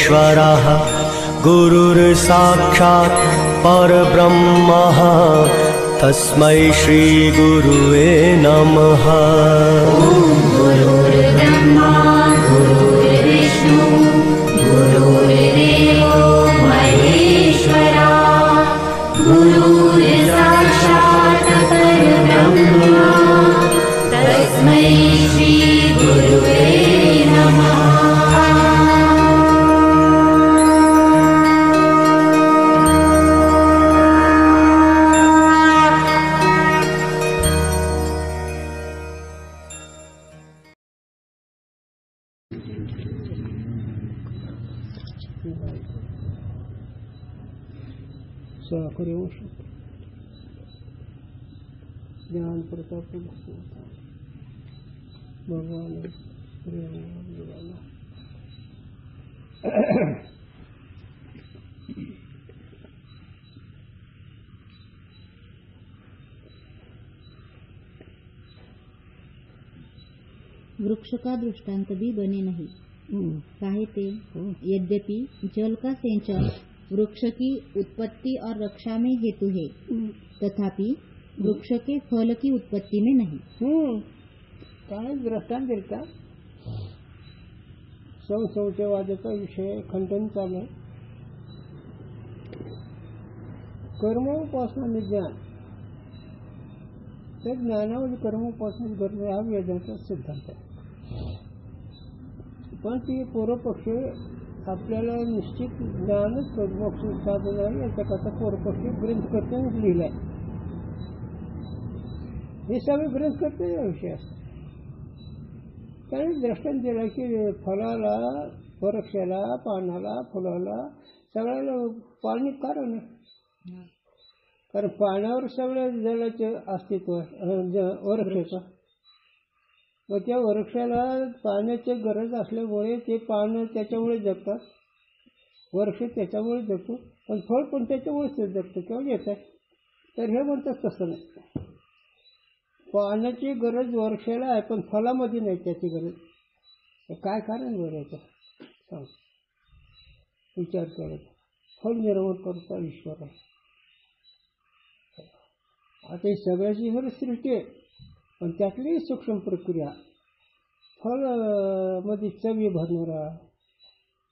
परमेश्वरः गुरुर्साक्षात् परब्रह्मः तस्मै श्री गुरुवे नमः। गुरुर्ब्रह्मा गुरुर्विष्णु गुरुर्देवो महेश्वरा गुरुर्साक्षात् परब्रह्मा तस्मै श्री गुरुवे नमः। ज्ञान प्रताप भगवान वृक्ष का दृष्टांत भी बने नहीं। काहे ते यद्यपि जल का सिंचन वृक्ष की उत्पत्ति और रक्षा में हेतु है, तथापि वृक्ष के फल की उत्पत्ति में नहीं। काय दृष्टांत दिलता संशयवादाचा विषय खंडन चालू आहे। कर्मोपासना ज्ञान त्या ज्ञानामध्ये कर्मोपासना करणं हा वेदांचा सिद्धांत आहे। पण ती पूर्वपक्ष आपल्याला निश्चित ज्ञानच मोक्ष साधन आहे याच्याकरता पूर्वपक्षी ग्रंथकर्त्यानेच लिहिलाय। हे सगळे ग्रंथकर्ते विषय असतात। त्याने दृष्टांत दिला की फळाला वृक्षाला पानाला फुलाला सगळ्याला पाणी कारण आहे, कारण पाण्यावर सगळ्या जलाचे अस्तित्व आहे वृक्षाचं। मग त्या वृक्षाला पाण्याची गरज असल्यामुळे ते पानं त्याच्यामुळे जगतात, वृक्ष त्याच्यामुळे जगतो, पण फळ पण त्याच्यामुळेच जगतं केवळ येत आहे। तर हे म्हणतात तसं नाही, पाण्याची गरज वृक्षाला आहे पण फळामध्ये नाही त्याची गरज। काय कारण बरं याचं सांग, विचार केला। फळ निर्माण करता ईश्वर आहे। आता ही सगळ्याची बरं सृष्टी आहे, पण त्यातली सूक्ष्म प्रक्रिया फळ मध्ये चवी भरणारा,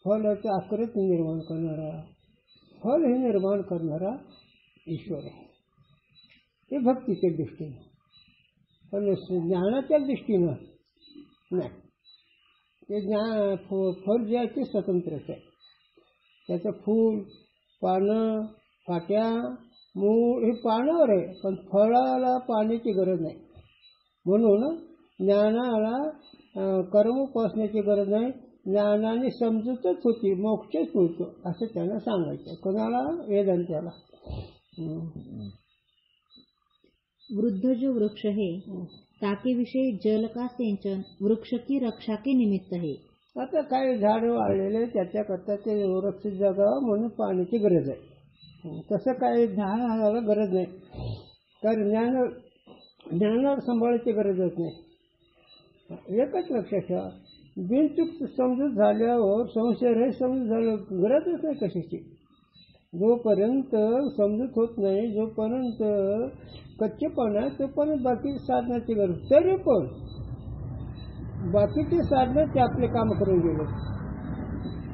फळाचं आकृती निर्माण करणारा, फळ हे निर्माण करणारा ईश्वर आहे। ते भक्तीच्या दृष्टीने, पण ज्ञानाच्या दृष्टीनं नाही। ते ज्ञान फळ जे आहे ते स्वतंत्रच आहे। त्याचं फूल, पानं, फाट्या, मूळ हे पानावर आहे, पण फळाला पाण्याची गरज नाही। म्हणून ज्ञानाला कर्मोपासनेची गरज नाही, ज्ञानाने समजूतच होती, मोक्षच होतो असं त्यांना सांगायचं। कोणाला? वेदांताला। वृद्ध जो वृक्ष है ताके विषय जल का सिंचन वृक्ष की रक्षा के निमित्त है। आता काही झाड वाढलेले त्याच्याकरता ते वृक्ष जगावं म्हणून पाण्याची गरज आहे। तसं काही ज्ञानाला गरज नाही, कारण ज्ञानावर सांभाळायची गरजच नाही। एकच लक्षात ठेवा, बिनचूक समजूत झाल्यावर संशय हे समजूत झालं गरजच नाही कशाची। जोपर्यंत समजूत होत नाही, जोपर्यंत कच्चेपणा आहे तोपर्यंत बाकी साधनाची गरज। तरी पण बाकीची साधनं ते आपले काम करून गेले,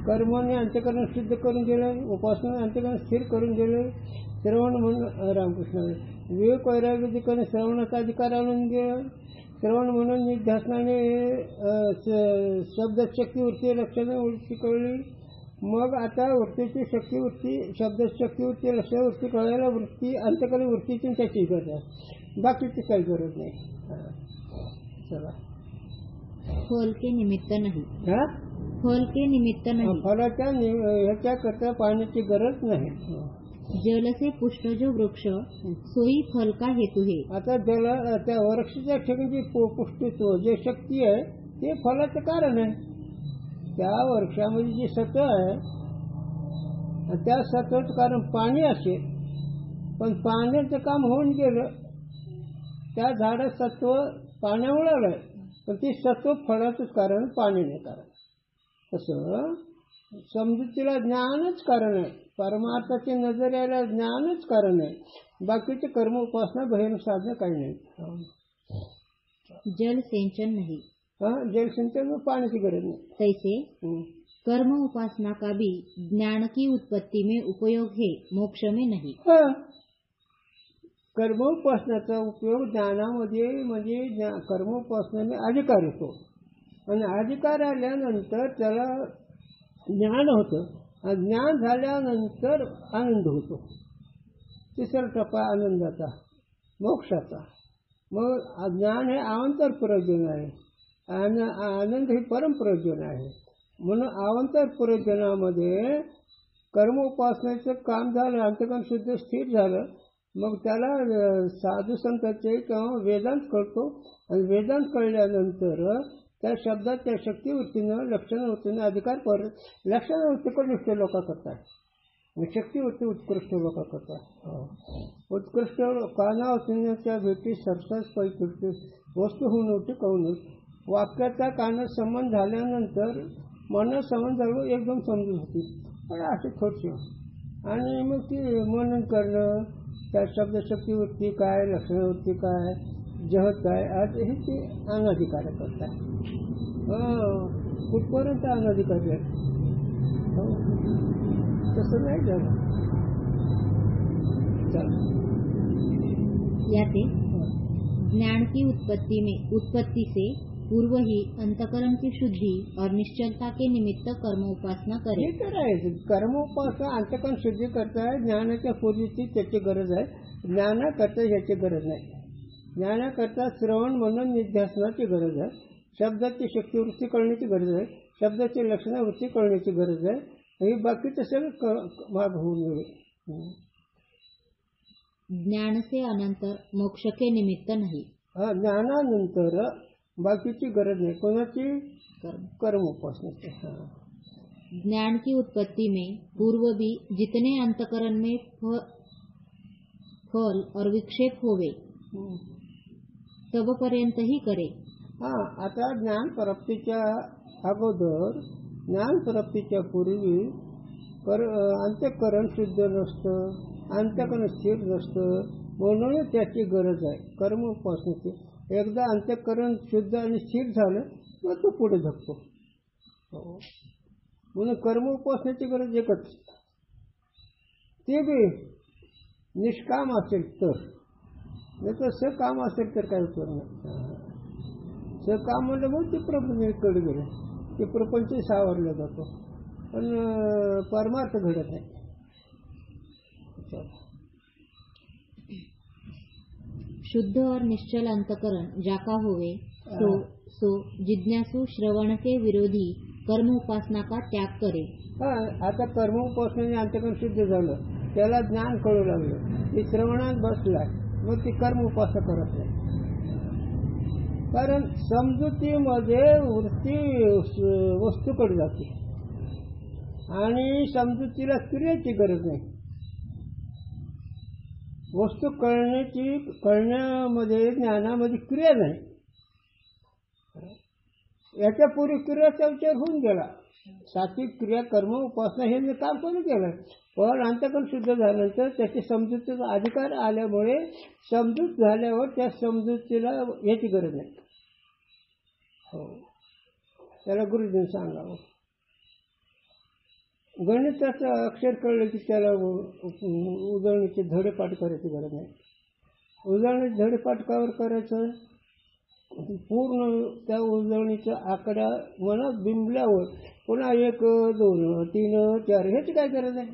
कर्माने अंतःकरण सिद्ध करून गेले, उपासनाने अंतःकरण स्थिर करून गेले। श्रवण म्हणून रामकृष्ण विवेक वैराग्याने श्रवणाचा अधिकार आणून गेला। श्रवण म्हणून निध्यासनाने शब्द शक्तीवृत्ती लक्षणे शिकवली। मग आता वृत्तीची शक्तीवृत्ती, शब्द शक्तीवृत्ती, लक्षवृत्ती कळायला वृत्ती अंतःकरण वृत्तीची त्याची गरज आहे, बाकीची काही गरज नाही। चला, फल के निमित्त नहीं। हा, फल के निमित्त नहीं, फळाच्या ह्याच्याकरता पाण्याची गरज नाही। जल से पुष्ट जो वृक्ष सोई फल का हेतु है। आता जल त्या वृक्षाच्या ठिकाणी पुष्टित्व जे शक्ती आहे ते फळाचं कारण आहे। त्या वृक्षामध्ये जे सत्व आहे त्या सत्वाचं कारण पाणी असेल, पण पाण्याचं काम होऊन गेलं, त्या झाडात सत्व पाण्यामुळे आलंय, पण ते सत्व फळाचंच कारण, पाणी नाही कारण। तसं समजुतीला ज्ञानच कारण आहे. परमार्थाची नजर यायला ज्ञानच कारण आहे. बाकीचे कर्म उपासना बहिण साधनं काही नाही. जल सिंचन नहीं जलसिंचन में पानी की गरज नहीं. तैसे कर्म उपासना का भी ज्ञान की उत्पत्ति में उपयोग है, मोक्ष में नहीं. कर्मोपासनाचा उपयोग ज्ञानामध्ये म्हणजे कर्मोपासनेने अधिकार येतो आणि अधिकार आल्यानंतर त्याला ज्ञान होतं आणि ज्ञान झाल्यानंतर आनंद होतो. तिसरा टप्पा आनंदाचा, मोक्षाचा. मग ज्ञान हे अवांतर प्रयोजन आहे आणि आनंद हे परमप्रयोजन आहे. म्हणून अवांतर प्रयोजनामध्ये कर्मोपासनेचं काम झालं, अंतकरण शुद्ध स्थिर झालं, मग त्याला साधू संतांचे किंवा वेदांत कळतो आणि वेदांत कळल्यानंतर त्या शब्दात त्या शक्तिवृत्तीनं लक्षणवृत्तीनं अधिकार लक्षणवृत्तीकडे निष्ठ लोक करतात, शक्तिवृत्ती उत्कृष्ट लोक करतात. उत्कृष्ट कानावतीच्या भेटी सरसाच पैकी वस्तू होऊन होती कळून वाक्याचा कानात संबंध झाल्यानंतर मनात संबंध झालं एकदम समजून होती, पण असे थोडसे. आणि मग ती मनन करणं, त्या शब्दशक्तीवृत्ती काय, लक्षणवृत्ती काय, जहत काय, आज हे ते अनाधिकार करतात. कुठपर्यंत अनाधिकारी आहे, तसं नाही झालं. याते ज्ञान की उत्पत्ति से पूर्व ही अंतकरण की शुद्धि और निश्चलता के निमित्त कर्म उपासना करे. हे तर आहे, कर्मोपासना अंतकरण शुद्धी करता आहे. ज्ञानाच्या पूर्वीची त्याची गरज आहे, ज्ञानाकरता ह्याची गरज नाही. ज्ञानाकरता श्रवण मनन निध्यासनाची गरज आहे, शब्दाची शक्तिवृत्ती कळण्याची गरज आहे, शब्दाची लक्षणवृत्ती कळण्याची गरज आहे. हे बाकीचं सगळं माग होऊन गेले. ज्ञान से अनंतर मोक्ष के निमित्त नहीं. ज्ञानानंतर बाकीची गरज नहीं. कोणाची? कर्म उपासनेची. ज्ञान की उत्पत्ति में पूर्व भी जितने अंतकरण में फल और विक्षेप होवे तब पर्यंत ही करे. आता ज्ञान प्राप्तीच्या अगोदर, ज्ञान प्राप्तीच्या पूर्वी अंतकरण शुद्ध नसतं, अंतकरण स्थिर नसतं, म्हणून त्याची गरज आहे कर्म उपासनेची. एकदा अंतकरण शुद्ध आणि स्थिर झालं मग तो पुढे धकतो. म्हणून कर्म उपासनेची गरज एकच, ते बी निष्काम असेल तर, नाही तर सकाम असेल तर काय उपयोग नाही. सकाम म्हणलं मग ते प्रपंचकडे गेले, ते प्रपंच सावरला जातो, पण परमार्थ घडत नाही. शुद्ध और निश्चल अंतकरण जाका होवे सो जिज्ञासु श्रवण के विरोधी कर्म उपासना का त्याग करे. आता कर्म उपासनेने अंतकरण शुद्ध झालं, त्याला ज्ञान कळू लागलं, ते श्रवणात बसलाय, मग ती कर्म उपासना करत नाही. कारण समजुतीमध्ये वृत्ती वस्तूकडे जाते आणि समजुतीला क्रियेची गरज नाही. वस्तू कळण्यामध्ये ज्ञानामध्ये क्रिया नाही. याच्यापूर्वी क्रियाचा विचार होऊन गेला. सात्विक क्रिया कर्म उपासना हे काम कोणी केलं, पण अंतकरण शुद्ध झाल्यानंतर त्याची समजुतीचा अधिकार आल्यामुळे समजूत झाल्यावर त्या समजुतीला याची गरज नाही. त्याला गुरुजींनी सांगावं. गणिताचं अक्षर कळलं की त्याला उजळणीचे धडेपाठ करायची गरज नाही. उजळणीचे धडेपाठ कावर करायचं, पूर्ण त्या उजळणीचा आकडा मनात बिंबल्यावर पुन्हा 1 2 3 4 ह्याची काय गरज आहे.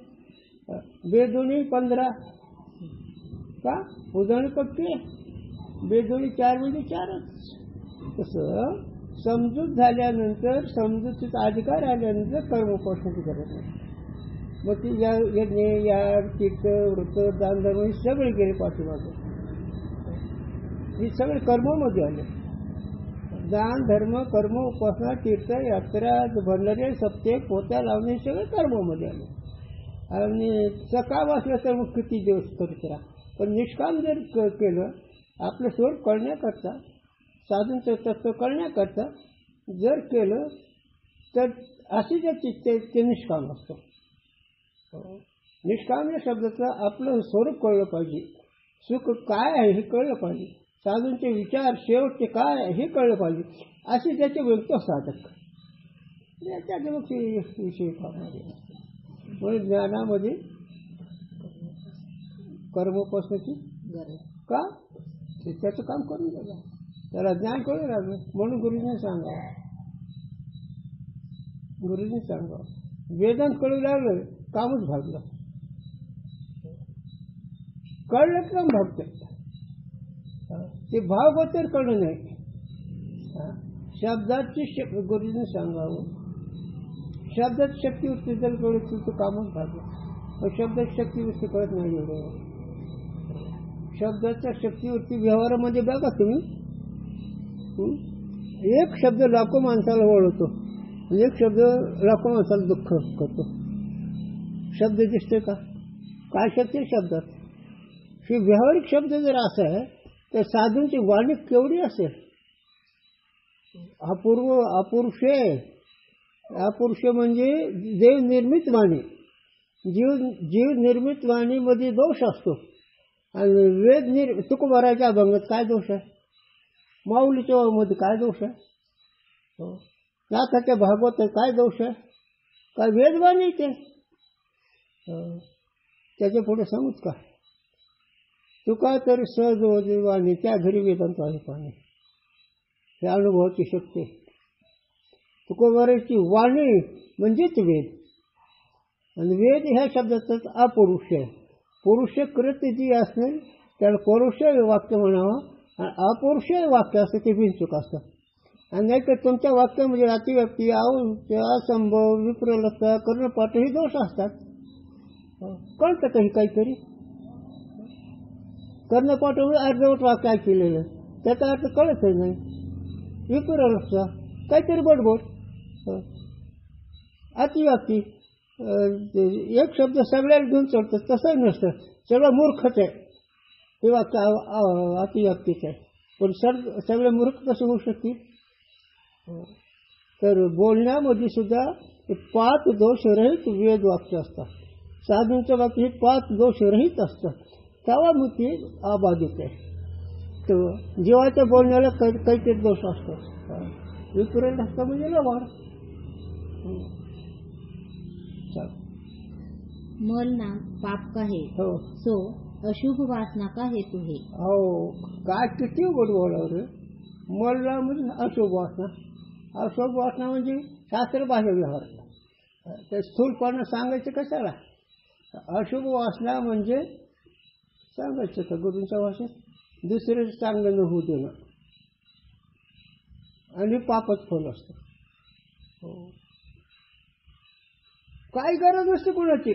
बेदोनी 15 का उजळणी पक्की, बेदोनी 4 म्हणजे 4च. तसं समजूत झाल्यानंतर, समजुतीचा अधिकार आल्यानंतर कर्म उपासनेची गरज नाही. मग ती यज्ञ, याग, तीर्थ, व्रत, दान धर्म हे सगळे गेले पाठीमागे. हे सगळे कर्मामध्ये आले. दान धर्म, कर्म, उपासना, तीर्थ, यात्रा, भंडारे, सप्ते, पोत्या लावणे हे सगळे कर्मामध्ये आले. आणि सकाम असलं तर मग किती दिवस करत राहा, पण निष्काम जर केलं, आपलं स्वरूप कळण्याकरता, साधन तत्व कळण्याकरता जर केलं तर अशी जे चित्त ते निष्काम असतं. निष्काम या शब्दाचं आपलं स्वरूप कळलं पाहिजे. सुख काय आहे हे कळलं पाहिजे. साधूंचे विचार शेवटचे काय आहे हे कळलं पाहिजे. असे त्याचे व्यक्त साधक त्याच्या विषय कामामध्ये. म्हणून ज्ञानामध्ये कर्मोपासनेची का ते त्याचं काम करून गेलं. त्याला ज्ञान कळू लागलं म्हणून गुरुजीने सांगावं. वेदांत कळू लागलं कामच भागलं. कळलं की काम भागतं. ते भागवत तर कळलं नाही. शब्दाची गुरुजीने सांगावं. शब्दाची शक्तीवृत्ती जर कळत तर कामच भागलं. पण शब्दाची शक्तीवृत्ती कळत नाही. एवढं शब्दाच्या शक्तीवरती व्यवहारामध्ये बघा तुम्ही. एक शब्द लाखो माणसाला वळवतो, एक शब्द लाखो माणसाला दुःख करतो. शब्द दिसते का? काय शक्ती शब्दात? हे व्यावहारिक शब्द जर असा आहे तर साधूंची वाणी केवढी असेल. अपुरुष म्हणजे देव निर्मित वाणी. जीव निर्मित वाणीमध्ये दोष असतो. आणि वेद तुकोबाराच्या अभंगात काय दोष आहे? माऊलीच्या मध्ये काय दोष आहे? नाथाच्या भागवत काय दोष आहे? काय वेदवाणी ते त्याच्या पुढे सांगूच का? तुका तर सहज वाणी त्या घरी वेदांत आहे पाणी. हे अनुभवाची शक्ती. तुकोबाराची वाणी म्हणजेच वेद. आणि वेद ह्या शब्दाचाच अपरुष आहे. पुरुष कृत्य जी असेल त्याला पौरुष वाक्य म्हणावं आणि अपौरुष वाक्य असतं ते बिनचूक असतं. आणि नाही तर तुमच्या वाक्यामध्ये अतिव्याप्ती, असंभव, विप्रलता, कर्णपाठ हे दोष असतात. कळतं काही काहीतरी कर्णपाठामुळे अर्धवट वाक्य ऐकलेलं त्याचा अर्थ कळतच नाही. विप्रलता काहीतरी बडबड, अतिव्याप्ती. एक शब्द सगळ्याला घेऊन चालतं तसंही नसतं. सगळं मूर्खच आहे हे वाक्य अतिव्याप्तीच आहे. पण सगळे मूर्ख कसं होऊ शकतील? तर बोलण्यामध्ये सुद्धा 5 दोषरहित वेद वाक्य असतात. साधूंचं वाक्य हे 5 दोषरहित असतं. तेव्हा मग ते अबाधित आहे. तर जीवाच्या बोलण्याला काहीतरी दोष असतो. विपुरण असतं म्हणजे लवाड. मल नाम पाप का है, सो अशुभ वासना का हेतु है. हो काय किती बोलवलं रे. मल नाम म्हणजे अशुभ वासना. अशुभ वासना म्हणजे शास्त्रबाह्य व्यवहार. ते स्थूलपणे सांगायचं कशाला? अशुभ वासना म्हणजे सांगायचं का गुरूंच्या भाषेत दुसरे चांगलं न होऊ देणं. आणि पापच फल असतं. काही गरज नसते कोणाची.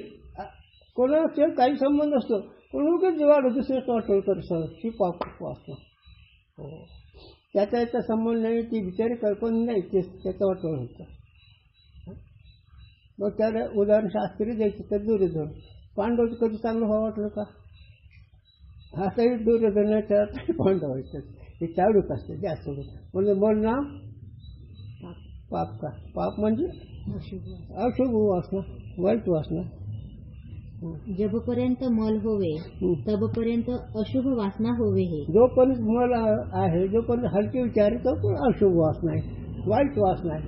कोणाचे काही संबंध असतो पण उगाच जीवाला दुसऱ्याच वाटोळ करतो. ही पाप वासना. त्याचा संबंध नाही. ती बिचारी कल्पना नाही त्याचा वाटोळ होतं. मग त्याला उदाहरण शास्त्री द्यायचं तर दुर्योधन. पांडवचं कधी चांगलं व्हावं वाटलं का? आताही दुर्योधनाच्या पांडव व्हायचं. हे चालूच असते जास्त म्हणजे मन नाम पाप का. पाप म्हणजे अशुभ वासना, वाईट वासना. जबपर्यंत मल होवे तबपर्यंत अशुभ वासना होवे हे. जोपर्यंत मल आहे, जोपर्यंत हलके विचार आहे तोपर्यंत अशुभ वासना आहे, वाईट वासना आहे.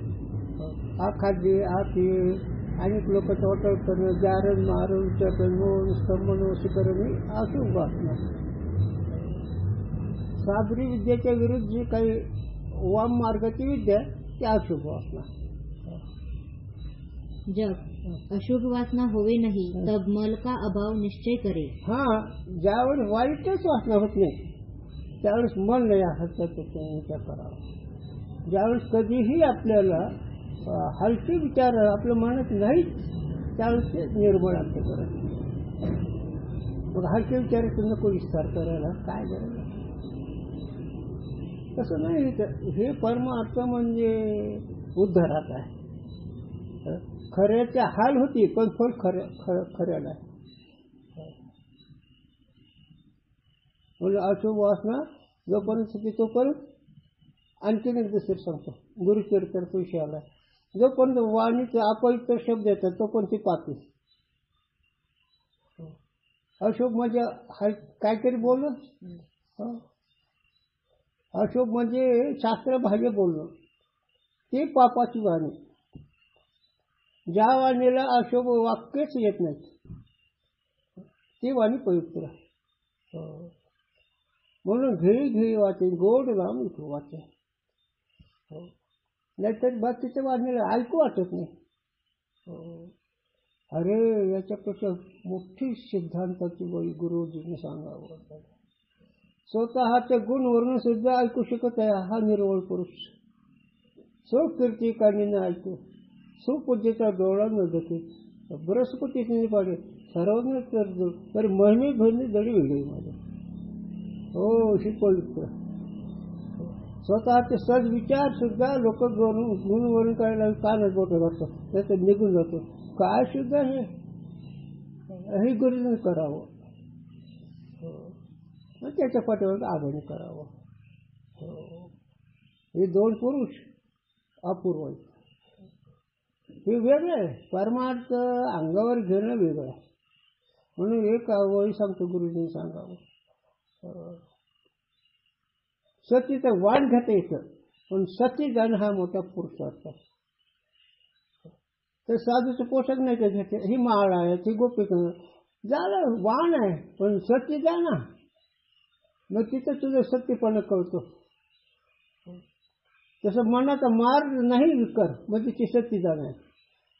आखाद्य आती अनेक लोकांचं वाटव करणं, जारण मारण विचारण मोन स्तंभन वशीकरण ही अशुभ वासना. साबरी विद्येच्या विरुद्ध जी काही वाम मार्गाची विद्या ती अशुभ वासना. जब अशुभ वासना होवे नहीं तब मल का अभाव निश्चय करे. हाँ, ज्यावेळेस वाईटच वासना होत नाही त्यावेळेस मन नाही हरकत विचार करावा. ज्यावेळेस कधीही आपल्याला हलके विचार आपल्या मनात नाहीच त्यावेळेस ते निर्मळ आपले करत. मग हलके विचाराचं नको विस्तार करायला काय करायला. तसं नाही. हे परमार्थ म्हणजे उद्धारात आहे. खऱ्याचे हाल होती पण फळ खऱ्याला आहे. म्हणजे अशुभ वासना जोपर्यंत तोपर्यंत आणखीन एक दुसरं सांगतो. गुरुचरित्राचा विषय आला. जोपर्यंत वाणीचे अपवित्र शब्द येतात तोपर्यंत ती पापी. अशुभ म्हणजे काहीतरी बोलणं. अशुभ म्हणजे शास्त्रबाह्य बोलणं, ती पापाची वाणी. ज्या वाणीला अशुभ वाक्यच येत नाहीत ती वाणी पवित्र. म्हणून घेई घेई वाचे, गोड लांब वाचे. नाहीतर बाकीच्या वाणीला ऐकू वाटत नाही. अरे याच्यापेक्षा मोठी सिद्धांताची वही गुरुजींनी सांगावं. स्वतःच्या गुणवरून सुद्धा ऐकू शकत आहे हा निर्मळ पुरुष. सो कीर्ती कानीनं ऐकू, सुपूजेचा डोळा न देते, बृहस्पतीने पाडे सर्वांना तर महिने भरणे दडी वेगळी माझे. हो ही पवित्र. स्वतःचे सद्विचार सुद्धा लोक गुणवरून काढायला कानच बोट घालतो, त्याचं निघून जातो. काय सुद्धा हे गुरुजीने करावं, त्याच्या पाठीवर आघाडी करावं. हे दोन पुरुष अपूर्व आहेत. हे वेगळं आहे. परमार्थ अंगावर घेणं वेगळं आहे. म्हणून एक वही सांगतो गुरुजींनी सांगावं. सतीचं वाण घेता येतं, पण सती जाणं हा मोठा पुरुषार्थ. तर साधूचं पोषक नाही का घेते, ही माळ आहे, ती गोपिक झालं वाण आहे, पण सती जाणं मग तिथं तुझं सत्यपणा कळतो. तसं मनाचा मार नाही कर म्हणजे ती सती जाणं आहे.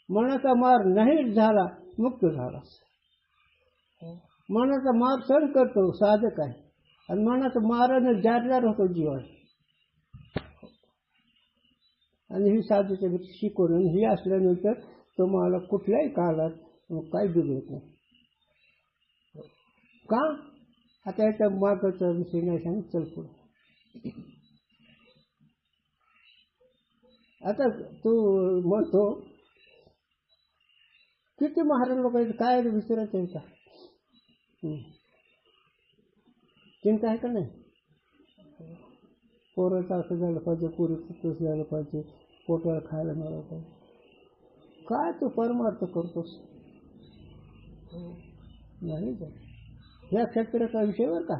मनाचा मार नाही झाला मुक्त झालास. मनाचा मार सहन करतो साधक आहे, आणि मनाचा माराने जारजार होतो जीवन. आणि ही साधूच्या शिकवून ही असल्यानंतर तुम्हाला कुठल्याही काळात काही बिघडत नाही. का आता याचा मागचा विषय नाही सांग. चल पुढे. आता तू म्हणतो किती महाराज लोक आहेत, काय विचारायचं आहे का? चिंता आहे का नाही? पोराचं असं झालं पाहिजे, पुरीचं तसं झालं पाहिजे, पोटाला खायला मिळालं पाहिजे. काय तू परमार्थ करतोस? नाही का ह्या क्षेत्राचा विषयावर का?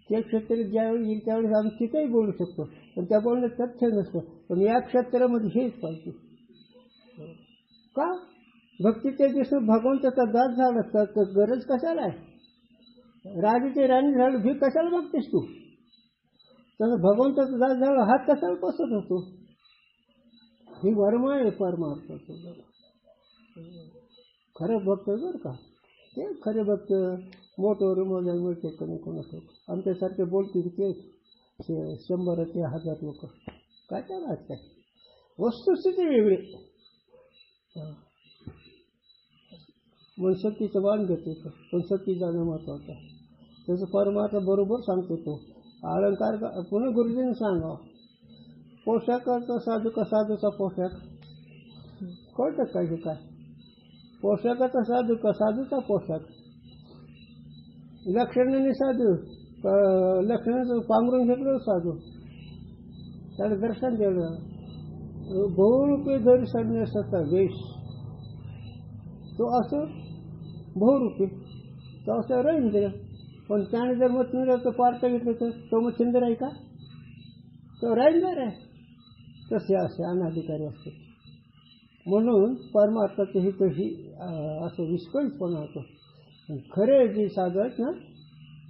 त्या क्षेत्रात ज्यावेळी येईल त्यावेळेस आम्ही तिथेही बोलू शकतो, पण त्या बोलण्यात तथ्य नसतं. पण या क्षेत्रामध्ये हेच पाहिजे. का? भक्तीच्या दिवशी भगवंताचा दास झाला तर गरज कशाला आहे? राजाची राणी झालं भी कशाला बघतेस तू? तसं भगवंताचा दास झाला हात कशाला पसरत होतो? ही वर्म आहे परमार्थाचं. खरं भक्त बरं का, ते खरे भक्त मोठं रुमोजा मिळते कमी कोणाचं. आमच्यासारखे बोलतील ते 100 ते 1000 लोक. काय त्याला काय वस्तुस्थिती वेगळी. म्हणून सतीचं वाण घेते, पण सती जाणं महत्वाचं आहे. त्याचं परमार्थ बरोबर सांगतो तो. अलंकार पुन्हा गुरुजींनी सांगा. पोशाखाचा साधू का साधूचा पोशाख कळतं काय हे काय? पोशाखाचा साधू का साधूचा पोशाख. लक्षणाने साधू लक्षणाचं पांघरून घेतलं साधू, त्याला दर्शन दिलं. बहुरूपी जरी संन्यासाचा वेश तो असं बहुरूपी तो असं रवींद्र. पण त्याने जर मच्छिंद्राचं पार्ट घेतलं तर तो मच्छिंद्र आहे का? तो रवींद्र आहे. तसे असे अनाधिकारी असते. म्हणून परमार्थाचं ही तशी असं विस्कळीतपणा होतो. खरे जे साधू आहेत ना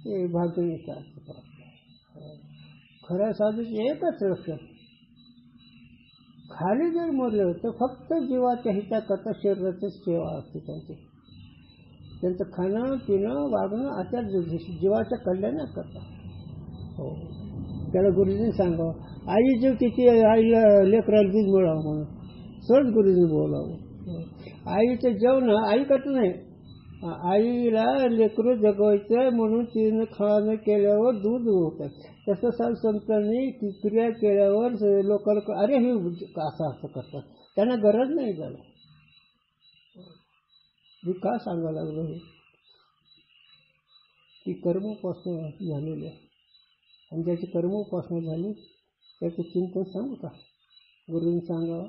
ते भाग्यनिष्ठ असतात. खऱ्या साधूचे एकच लक्ष, खाली जर मरलं तर फक्त जीवाच्या हिताकरता शरीराची सेवा असते त्यांची. त्यांचं खाणं पिणं वागणं आता जीवाच्या कल्याणाकरता. हो त्याला गुरुजींनी सांगावं. आई जीव तिची आईला लेकराला दूध मिळावं म्हणून सहज गुरुजींनी बोलावं. आईचं जेवण आई करत नाही. आईला लेकरू जगवायचं म्हणून तिनं खाणं केल्यावर दूध होतं. तसं साल संतांनी क्रिया केल्यावर लोकांना अरे हे असं असं करतात, त्यांना गरज नाही झालं. मी का सांगायला लागलो हे की कर्मोपासना झालेली आहे. आणि ज्याची कर्मोपासना झाली त्याचं चिंतन सांगू का? गुरुजींनी सांगावं.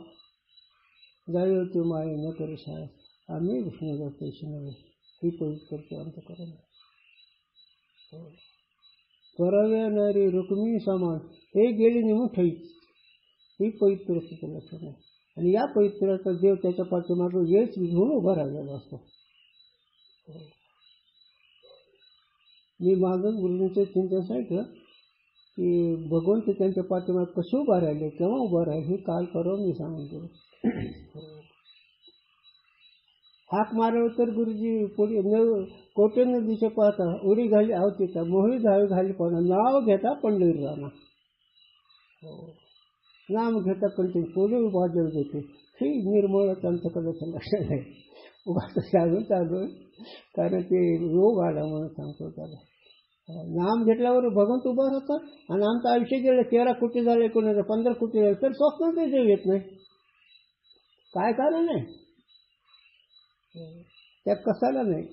जाई होती माये न करी शाळा आम्ही विष्णू पैसे नव्हे ही पवित्र करते अंतकरण. कराव्याणारी रुक्मिणी समान हे गेली निमून ठेवीच ही पवित्रतेचं लक्षण आहे. आणि या पवित्राचा देव त्याच्या पाठीमागे येच घेऊन उभा राहिलेला असतो. मी मागं गुरुजींचं चिंतन सांगितलं की भगवंत त्यांच्या पाठीमागे कसे उभा राहिले, केव्हा उभा राहिले हे काल परवा मी सांगून गेलो. हाक मारव तर गुरुजी पुढे कोटे नदीचे पाहता उडी घाली आवतीचा मोहळी धावी घाली पाहता नाव घेता पंढरी राणा. नाम घेता कंटिन्यू पुढे वाजव देते ही निर्मळ अंतकरणाचं लक्षण आहे. उगाच सांगून चालू कारण ते रोग आला म्हणून सांगतो त्याला. नाम घेतल्यावर भगवंत उभा राहतात आणि आमचं आयुष्य गेलं 13 कोटी झाले, कोणाचं 15 कोटी झाले तर स्वप्न ते देव येत नाही. काय कारण आहे त्या कसाला नाही.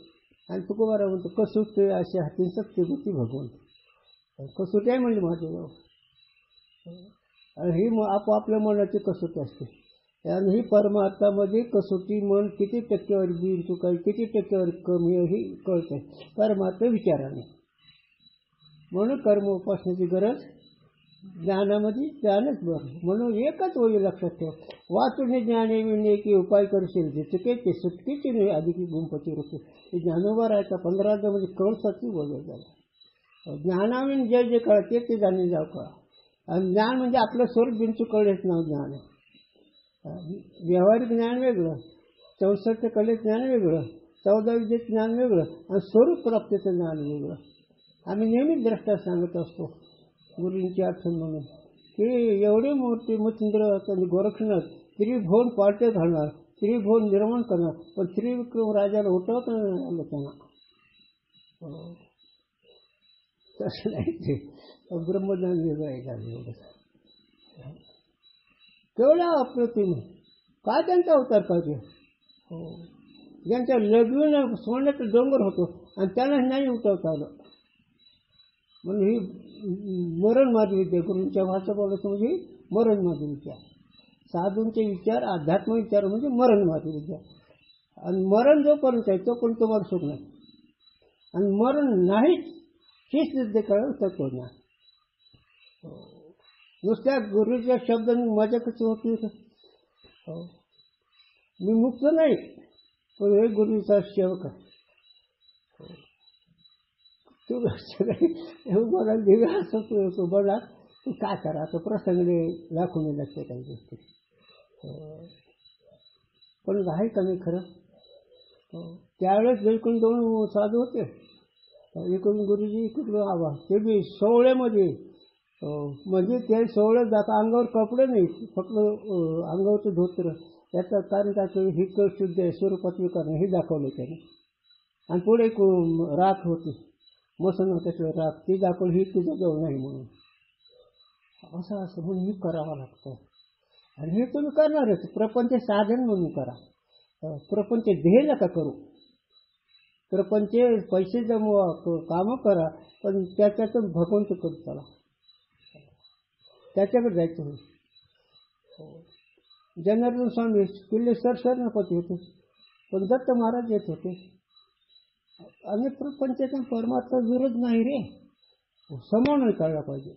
आणि तुकोबारा म्हणतो कसुटे अशी हाती सत्य होती भगवंत कसुटी आहे म्हणजे माझ्याजवळ. ही आपोआपल्या मनाची कसोटी असते. आणि ही परमार्थामध्ये कसोटी मन किती टक्केवारी बिन चुकाय किती टक्केवारी कमी ही कळते परमार्थ विचाराने. म्हणून कर्म उपासनेची गरज ज्ञानामध्ये ज्ञानच बरं. म्हणून एकच होईल लक्षात ठेव वाचून ज्ञाने विणे की उपाय करशील जे चुकेचे सुटकेचे नाही अधिक गुंपती रुपये. हे ज्ञानोबा राहायचा 15 म्हणजे कळसाची बदल झाला. ज्ञानाविन जे जे कळते ते जाणे जाऊ का. आणि ज्ञान म्हणजे आपलं स्वरूप बिंचू कळेच नाव ज्ञान आहे. व्यावहारिक ज्ञान वेगळं, 64 कले ज्ञान वेगळं, 14 विद्येत ज्ञान वेगळं आणि स्वरूप प्राप्तीचं ज्ञान वेगळं. आम्ही नेहमीच द्रष्टा सांगत असतो गुरूंची आठवण म्हणून की एवढे मोठे मच्छिंद्र आणि गोरक्षनाथ त्रिभुवन पालटे घालणार, त्रिभुवन निर्माण करणार, पण त्रिविक्रम राजाला उठवता आलं त्यांना. तसं नाही ते ब्रह्मज्ञान वेगळं आहे का एवढं केवढा अप्रतिम काय त्यांचा अवतार पाहिजे. ज्यांच्या लग्न सोन्याचा डोंगर होतो आणि त्यांना नाही उठवता आलं. म्हणून ही मरण माझी विद्या गुरूंच्या भाषा बोलायचं म्हणजे मरण माझी विद्या. साधूंचे विचार अध्यात्म विचार म्हणजे मरण माझी विद्या. आणि मरण जोपर्यंत आहे तोपर्यंत तुम्हाला सुख नाही. आणि मरण नाहीच ही सिद्ध कळलं तत्वज्ञान. नुसत्या गुरुच्या शब्दांनी मजा कशी होती. मी मुक्त नाही पण हे गुरुचा सेवक आहे. तू मला दिव्या असं बोला तू काय करा तो प्रसंगने दाखवून लागते काही गोष्टी. पण आहे का नाही खरं. त्यावेळेस बिलकुल 2 साधू होते. इकडून गुरुजी इकडून आवा ते बी सोहळ्यामध्ये म्हणजे ते सोहळ्यात जाता अंगावर कपडे नाही फक्त अंगावरचं धोत्र. याचं कारण काय ही कळ शुद्ध आहे स्वरूपात विकरणं हे दाखवलं त्याने. आणि पुढे एक राख होती मसन त्याशिवाय राख ती दाखवली ही तुझं जवळ नाही म्हणून. असं म्हणून हे करावं लागतं. आणि हे तुम्ही करणारच प्रपंच साधन म्हणून करा. प्रपंच ध्येय नका करू. प्रपंच पैसे जमवा कामं करा पण त्याच्यातून भगवंत करू चला त्याच्याकडे जायचं होईल. जनार्दन स्वामी किल्ले सरसरपती होते पण दत्त महाराज येत होते. आणि प्रपंचाचा परमात्मा विरोध नाही रे समन्वय कळला पाहिजे.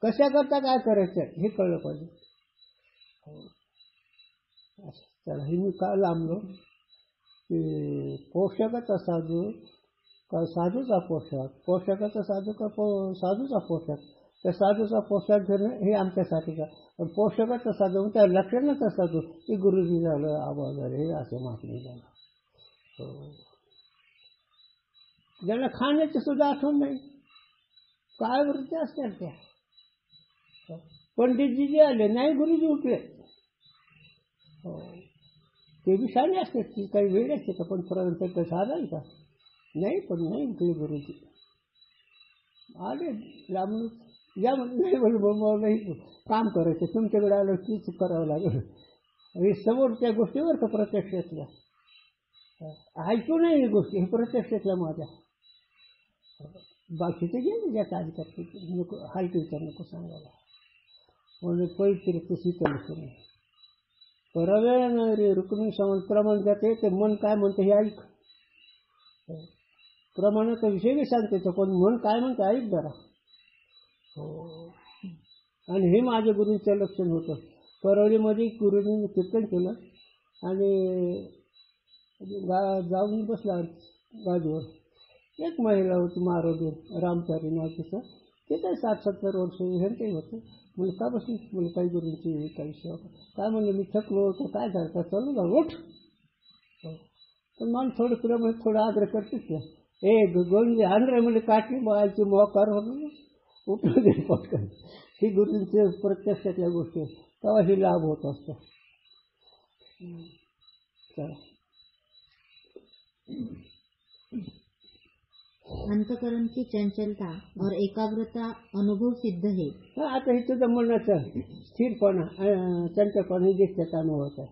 कशा करता काय करायचं हे कळलं पाहिजे. चला हे मी का लांबलो की पोषकाचा साधू का साधूचा पोशाख, पोषकाचा साधू का साधूचा पोशाख. त्या साधूचा पोशाख घेणं हे आमच्यासाठीचा पण पोषकाचा साधू त्या लक्षणाचा साधू की गुरुजी झालं आबा झालं हे असं मागणी झालं. ज्यांना खाण्याची सुद्धा आठवण नाही काय वृत्ती असतात त्या. पंडितजी जे आले नाही गुरुजी उठले ते बी शाळे असतात की काही वेळ असते का पण पर्यंत साधा आहे का नाही पण नाही उठले गुरुजी आले लांबून या नाही बोल नाही काम करायचं तुमच्याकडे आलं तीच करावं लागेल. हे समोर त्या गोष्टीवर का प्रत्यक्षातल्या ऐकू नाही ही गोष्टी हे प्रत्यक्षातल्या माझ्या बाकीचे गेले ज्याचा अधिकार नको हलकी विचार नको सांगायला. म्हणून पवित्र शीतल नाही परवेळ रुक्मिणी समान प्रमाण जाते ते मन काय म्हणतं हे ऐक. प्रमाणाचा विषय बी सांगते तो, पण मन काय म्हणतं ऐक जरा. हो. आणि हे माझ्या गुरूंचं लक्षण होतं. परवडीमध्ये गुरुजींनी कीर्तन केलं आणि जाऊन बसला गादीवर. एक महिला होती मारोडी, रामचारी नाव तिचं. ते काय 60-70 वर्ष हे होतं. म्हणजे का बसली? म्हणजे काही गुरूंची काही सेवा काय म्हणलं, मी थकलो होतो, काय झालं का, चालू जा उठ. पण मला थोडं प्रेम थोडा आग्रह करतेच ना. गोविंद आणरे म्हणजे काटली बाळाची मोकार होतं, उठू दे पटकन. ही गुरूंचे प्रत्यक्षातल्या गोष्टी तेव्हा ही लाभ होत असतो. चला. अंतकरण की चंचलता और एकाग्रता अनुभव सिद्ध है. आता हे तुझं म्हणण्याचं स्थिरपणा चंचलपणा हे दिसतात अनुभवत आहे.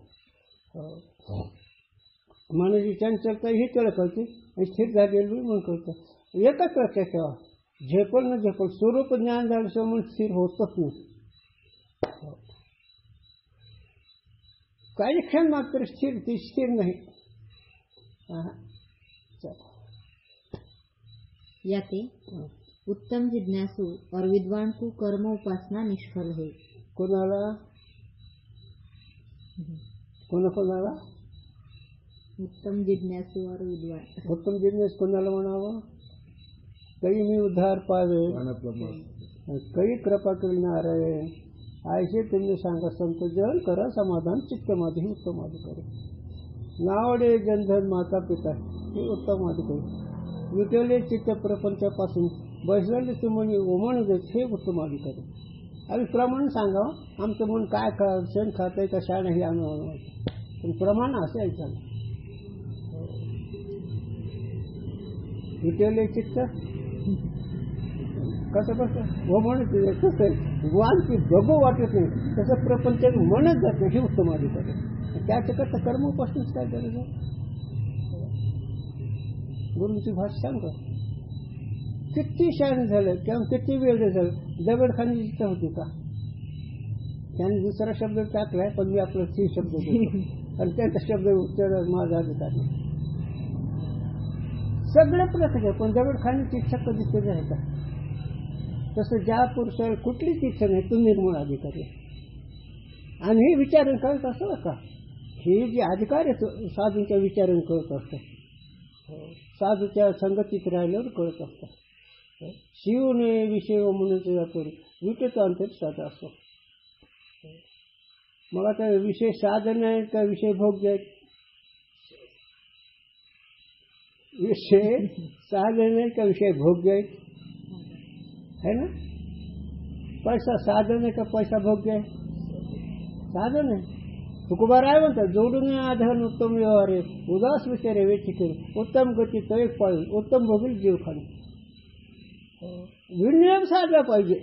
मनाची चंचलता ही तुला कळते आणि स्थिर झालेली म्हणून कळतं. एकच लक्षात ठेवा, झेपल न झेपल स्वरूप ज्ञान झाल्याशिवाय म्हणून स्थिर होतच नाही. काही क्षण मात्र स्थिर ती स्थिर नाही. याते उत्तम जिज्ञासु और विद्वान को कर्म उपासना निष्फल है. कोणाला कोणाला उत्तम जिज्ञासु और विद्वान. उत्तम जिज्ञास कोणाला म्हणावं? काही मी उद्धार पावे, काही कृपा करणारे ऐसे तुम्ही सांगा. संत जन करा समाधान चित्त माझे उत्तम अधिकारी. नावडे जनधन माता पिता हे उत्तम अधिकारी. विटले चित्त प्रपंचापासून बैसलेले तुम्ही ओमण देत हे उत्तम अधिकारी. आम्ही प्रमाण सांगावं, आमचं मन काय शेण खातंय का शाण हे आम्ही, पण प्रमाण असं ऐकायचं. विटले चित्त कसं ओमण कसं वान की बघू वाटत नाही तसं प्रपंच मनच जात नाही हे उत्तम अधिकारी. त्याच्याकरता कर्म उपासनेच काय गरज आहे? गुरूंची भाषा सांगा. किती शान झालं किंवा किती वेळ झालं, दगडखानी इच्छा होती का? त्याने दुसरा शब्द टाकलाय, पण मी आपला 3 शब्द देतो आणि त्यांचा शब्द उत्तर माझा अधिकार नाही. सगळं प्रत्येक, पण दगडखानीची इच्छा कधी केली आहे का? तसं ज्या पुरुषाला कुठलीच इच्छा नाही तो निर्मळ अधिकारी. आणि हे विचारण कळत असं का? हे जे अधिकार आहे साधूंच्या विचारण कळत असतं. साधूच्या संगतीत राहिल्यावर कळत असतात. शिवने विषय म्हणून जातो विटेच अंतर साधा असतो. मग आता विषय साधन आहे का विषय भोग्य आहेत? विषय साधन आहे का विषय भोग्य आहेत? है ना? पैसा साधन आहे का पैसा भोग्य आहे? साधन आहे. तुकोबाराय म्हणतात, जोडून आधार उत्तम व्यवहार आहे, उदास विचारे वेची करू, उत्तम गती तो एक पाळून उत्तम भोगील जीव खाणे. विनियम साधला पाहिजे.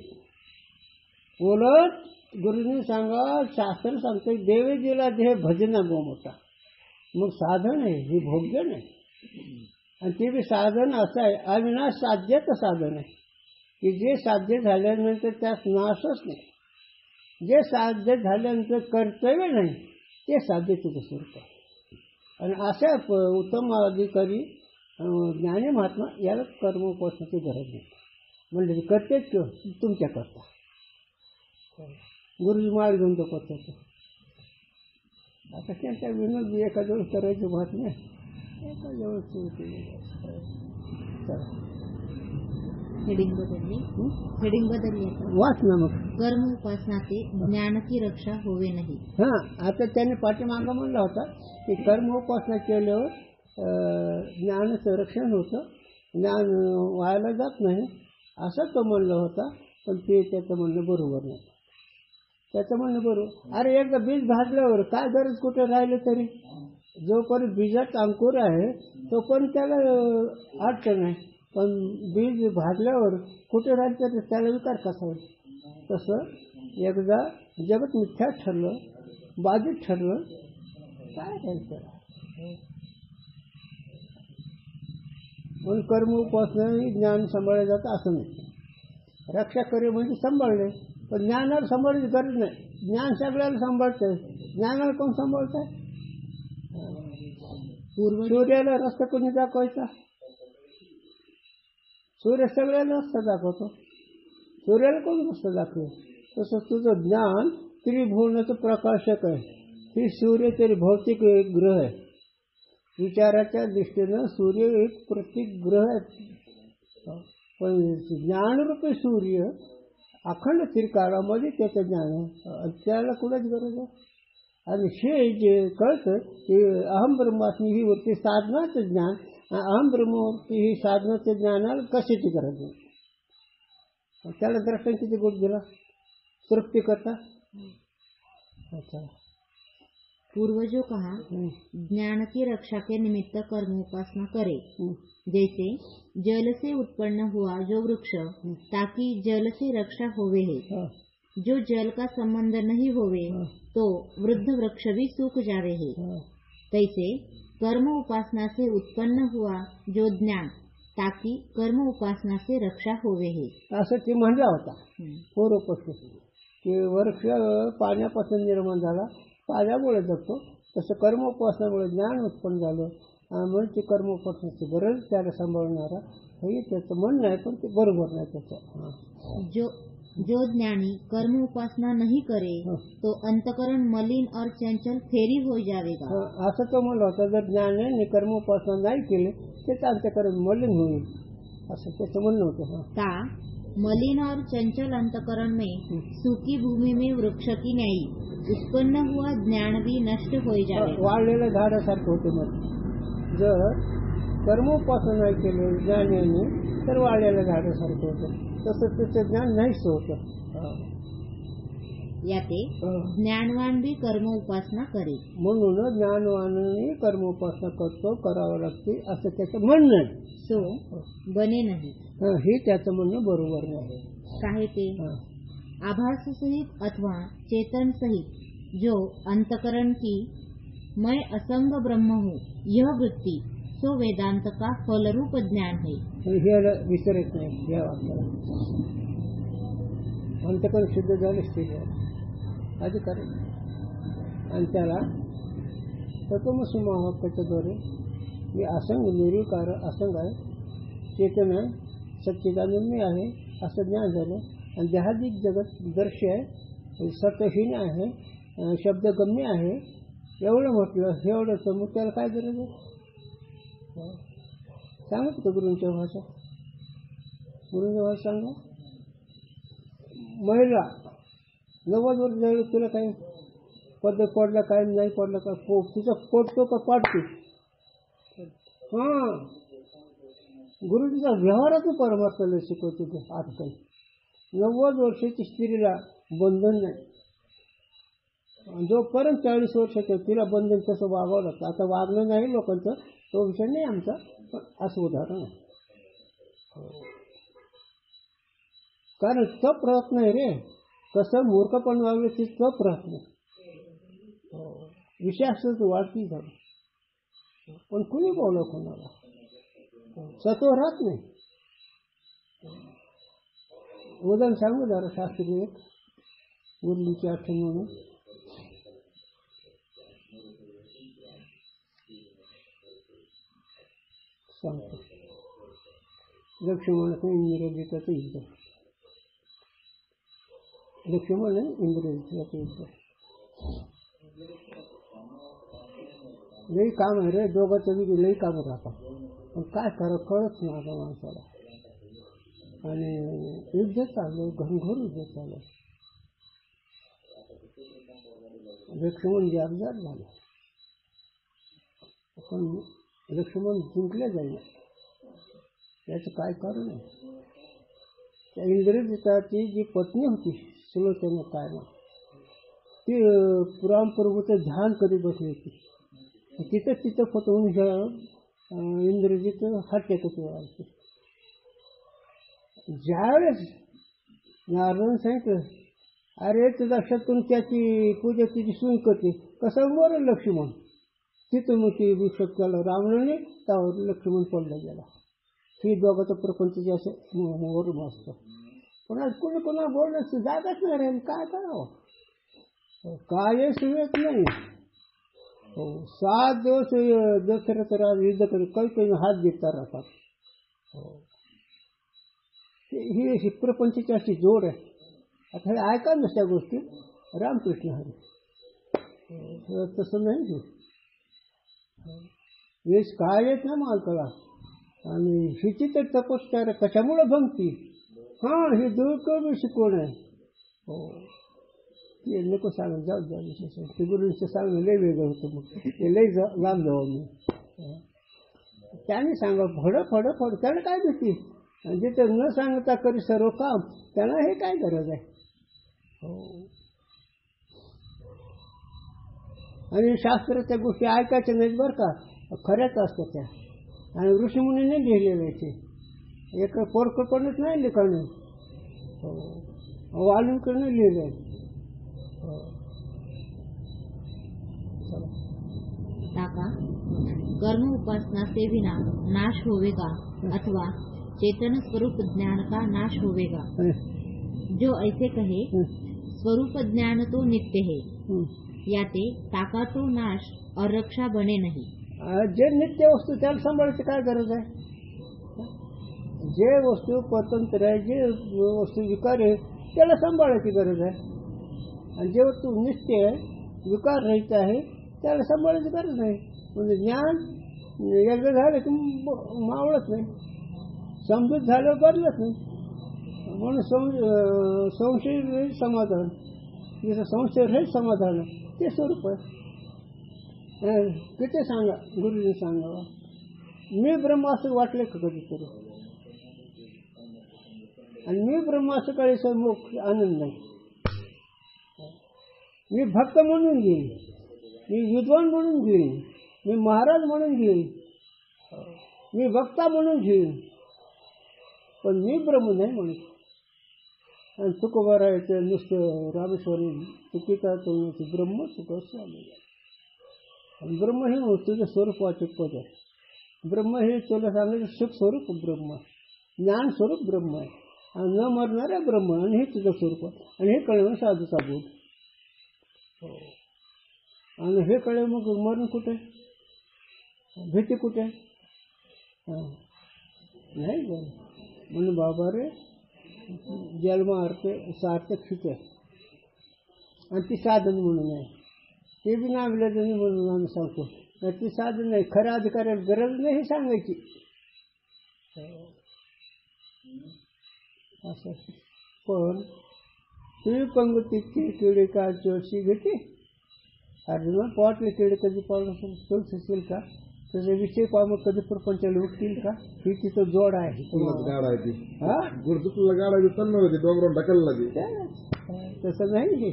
उलट गुरुजींनी सांगा, शास्त्र सांगते देवे दिला देह भजना मोठा. मग साधन आहे हे भोग्य नाही. आणि ते बी साधन असं आहे अविनाश साध्यचं साधन आहे की जे साध्य झाल्यानंतर त्यास नाशच नाही. जे साध्य झाल्यानंतर कर्तव्य नाही ते साध्यतेचं स्वरूप आहे. आणि अशा उत्तम अधिकारी ज्ञानी महात्मा याला कर्मोपासनाची गरज नाही. म्हणजे करतेच तुमच्या करता. गुरुजी माळ घेऊन तो करतो. आता त्यांच्या विनोद एका जवळ करायचं महात्म्य एका जवळ हेडिंग बदलली वाच ना मग. कर्म उपासना से ज्ञान की रक्षा होवे नाही. आता त्याने पाठीमागं म्हणला होता की कर्म उपासना केल्यावर ज्ञानाचं रक्षण होतं, ज्ञान व्हायला जात नाही असं तो म्हणला होता. पण ते त्याचं म्हणणं बरोबर नाही. त्याचं म्हणणं बरोबर. अरे एकदा बीज भाजल्यावर काय गरज कुठे राहिलं तरी जोपर्यंत बीजात अंकुर आहे तोपर्यंत त्याला अडचण आहे. पण बीज भाजल्यावर कुठे राहिलं तर त्याला विकार कसा होईल? तसं एकदा जगत मिथ्या ठरलं, बाधित ठरलं, काय राहायचं? म्हणून कर्म उपासना ज्ञान सांभाळलं जातं असं नाही. रक्षा करे म्हणजे सांभाळले, पण ज्ञानाला सांभाळायची गरज नाही. ज्ञान सगळ्याला सांभाळतं. ज्ञानाला कोण सांभाळताय? पूर्वज सूर्याला रस्ता कोणी दाखवायचा? सूर्य सगळ्याला रस्ता दाखवतो. सूर्याला कोण रस्ता दाखवेल? तसं तुझं ज्ञान त्रिभुवनाचं प्रकाशक आहे. ही सूर्य तरी भौतिक एक ग्रह आहे. विचाराच्या दृष्टीनं सूर्य एक प्रत्येक ग्रह आहे. पण ज्ञानरूपी सूर्य अखंड त्रिकाळामध्ये त्याचं ज्ञान आहे. त्याला कुणाच गरज आहे? आणि हे जे कळतं की अहम ब्रह्मास्मी ही वरती साधनाचं ज्ञान, अहम ब्रह्मवरती ही साधनाचं ज्ञानाला कशाची गरज नाही. त्याला दर्शन किती गुण दिला? तृप्ति करता. अच्छा, पूर्वजों कहा ज्ञान की रक्षा के निमित्त कर्म उपासना करे, जैसे जल से उत्पन्न हुआ जो वृक्ष ताकि जल से रक्षा होवे है, जो जल का संबंध नहीं होवे तो वृद्ध वृक्ष भी सूख जावे है, तैसे कर्म उपासना से उत्पन्न हुआ जो ज्ञान ताकि कर्म उपासना से रक्षा होवे है. असं ते म्हणला होता पूर्वपक्ष की वृक्ष पाण्यापासून निर्माण झाला, पाण्यामुळे जगतो. तसं कर्मोपासनामुळे ज्ञान उत्पन्न झालं म्हणून ते कर्मोपासनाची गरज त्याला सांभाळणारा हे त्याचं म्हणणं आहे. पण ते बरोबर नाही त्याचं. जो ज्ञानी कर्म उपासना नहीं करे तो अंतकरण मलिन और चंचल फेरी हो जाएगा. असं तो म्हणला होता. जर ज्ञानाने कर्मोपासना नाही केली तर अंतकरण मलिन होईल असं त्याचं म्हणणं होतं. ता मलिन और चंचल अंतकरण में सूखी भूमि में वृक्ष की न्यायी उत्पन्न हुआ ज्ञान भी नष्ट हो जाएगा. वाळलेल्या झाडासारखं होते. मग जर कर्मोपासना नाही केले ज्ञानाने तर वाळलेल्या झाडासारखं होतं. तसं त्याचं ज्ञान नाहीच होतं. याते ज्ञानवान भी कर्म उपासना करे. म्हणून ज्ञानवानाने कर्मोपासना करतो, करावं लागते असं त्याचं म्हणणं आहे. सो बने नहीं. हे त्याचं म्हणणं बरोबर नाही. काहे ते आभास सहित अथवा चेतन सहित जो अंतकरण की मैं असंग ब्रह्म हूँ यह वृत्ति सो वेदांत का फलरूप ज्ञान है. हे विसरत नाही या वाक्याला. अंतकरण शुद्ध झालं स्थिर अधिकारी आणि त्याला तत्वमसी महावाक्याच्याद्वारे मी असंग निर्विकार असंग आहे, चेतन आहे, सच्चिदानंद आहे असं ज्ञान झालं. आणि देहादिक जगत दर्श्य आहे, सत्यहीन आहे, शब्दगम्य आहे एवढं म्हटलं. एवढं तर मग त्याला काय गरज आहे? सांगत होतं गुरूंच्या भाषा. गुरूंच्या भाषा सांगा. महिला 90 वर्ष झाली तुला काही पदर पडला काय नाही पडला का तुझा पडतो का पाडतो? हां, गुरुजीचा व्यवहाराचं परमार्थाला शिकवतो ते. आजकाल 90 वर्षाची स्त्रीला बंधन नाही. जोपर्यंत 40 वर्षाचं तिला बंधन तसं वागावं लागतं. आता वागणं नाही लोकांचं, तो विषय नाही आमचा, पण असं उदाहरण आहे. कारण तप राहत नाही रे. कसं मूर्खपण वागलं ते तप राहत नाही. विषय असं वाढती झालं पण कुणी बोलव कोणाला सत्व राहत नाही. उदाहरण सांगू जरा शास्त्रीय एक मुरलीची आठवण म्हणून. सांगतो. लक्ष्मणाचं इंद्रजिताचं युद्ध. लक्ष्मण इंद्रजिताचं युद्ध लई काम आहे रे. दोघांचं बी लई कामं राहतात. पण काय कळत नाही आता माणसाला. आणि युद्ध चाललं, घनघोर युद्ध चाललं. लक्ष्मण जाबजार झालं पण लक्ष्मण जिंकले जाईल याचं काय कारण आहे? त्या इंद्रजिताची जी पत्नी होती सुलोचना काय ना, ती पुराण पर्वत ध्यान करीत बसली होती. तिथं फतवून इंद्रजित हात टेकत व्हायचे. ज्यावेळेस नारायण सांगितलं अरे तुझा शत्रू त्याची पूजा तिची सून करते कसं बरं लक्ष्मण. तिथं मग ती शक्याला रावणाने त्यावर लक्ष्मण पडला गेला. ही दोघांचं प्रपंच असं वरून असतं. पण आज कोणी कोणाला बोलण्याचं जागाच नाही राहील. काय करावं? काय सुवेत नाही. 7 दिवस दशरथ राज युद्ध करून काही हात घेता राहतात. ही अशी प्रपंचाची अशी जोड आहे. आता हे ऐका नसत्या गोष्टी रामकृष्ण हरी तसं नाही ते. वेश काय येत ना मालकाला. आणि हिची तर तपस्कार कशामुळे भंगती. हे दूर शिकवण आहे. ते नको सांगत जाऊ द्या विशेष. ते गुरुंचं सांगणं लय वेगळं होतं. मग ते लय लांब जाऊ मी. त्याने सांगा फड त्याला काय भीती. जिथे न सांगता करी सर्व काम त्याला हे काय गरज आहे. आणि शास्त्राच्या गोष्टी ऐकायच्या नाहीत बरं का. खऱ्याच असतात त्या. आणि ऋषीमुनीने लिहिलेलं ते. एक पोरकपणच नाही लिखाणं. वाल्मिकीने लिहिलंय. काका, कर्म उपासना से विना नाश होवेगा अथवा चेतन स्वरूप ज्ञान का नाश होवेगा. जो ऐसे कहे स्वरूप ज्ञान तो नित्य है, याते ताका तो नाश और रक्षा बने नहीं. जे नित्य वस्तू त्याला सांभाळायची काय गरज आहे. जे वस्तू स्वतंत्र आहे, जे वस्तू विकार आहे त्याला सांभाळायची गरज आहे. आणि जे वस्तू नित्य आहे विकार रहित आहे त्याला सांभाळायची गरज नाही. म्हणजे ज्ञान एकदा झालं की मावळत नाही. समजूत झालं बदलत नाही. म्हणून संशय रहित समाधान, जसं संशय रहित समाधान ते स्वरूप आहे. किती सांगा गुरुजी सांगावा. मी ब्रह्म असं वाटलं का कधीतरी. आणि मी ब्रह्म असं कळीचा मोक्ष आनंद नाही. मी भक्त म्हणून घेईन, मी विद्वान म्हणून घेईन, मी महाराज म्हणून घेईन, मी वक्ता म्हणून घेईन, पण मी ब्रह्म नाही म्हणून. आणि तुकोबारायचं नुसतं रामेश्वरी चुकीचा तोडण्याचं ब्रह्म सुख स्वामी. आणि ब्रह्म हे तुझं स्वरूपाचे पद आहे. ब्रह्म हे तुला सांगायचं सुख स्वरूप ब्रह्म, ज्ञान स्वरूप ब्रह्म आहे. आणि न मरणाऱ्या ब्रह्म आणि हे तुझं स्वरूप आहे. आणि हे कळलं साधूचा बोध. आणि हे कळलं मग मरण कुठे, भीती कुठे नाही. म्हणून बाबा रे जन्म अर्थ सार्थक हित आहे. आणि ती साधन म्हणून आहे. ते बी नाविलाजाने म्हणून आम्ही सांगतो. ती साधन नाही. खऱ्या अधिकाऱ्याला गरज नाही हे सांगायची. असं पण तुम्ही पंगतीची किडे का चोरशी घेते. अर्जुना पोटले किडे कधी पाहून चोरशील का. त्याचा विषय पाहून कधी प्रपंचाला उठतील का. ही तिथं जोड आहे. तसं नाही हे.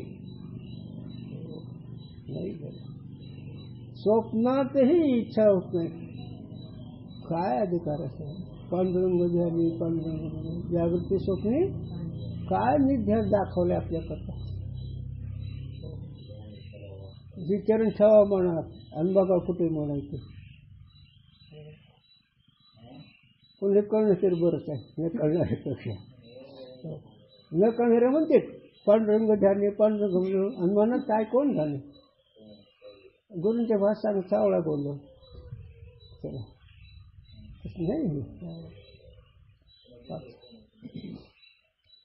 स्वप्नातही इच्छा होत नाही. काय अधिकार असं. पांडुरंग झाली पांडुरंग जागृती स्वप्नी काय निध्यास दाखवले आपल्याकरता. जी चरण ठेवा म्हणत आणि बघा कुठे म्हणायचं. पण हे कळणं तरी बरंच आहे. हे कळणाऱ्यापेक्षा न कळणारे म्हणते पांडुरंग झाले पांडुरंग आणि म्हणत काय कोण झाले. गुरूंच्या भाषा चावळा बोललो. चला नहीं.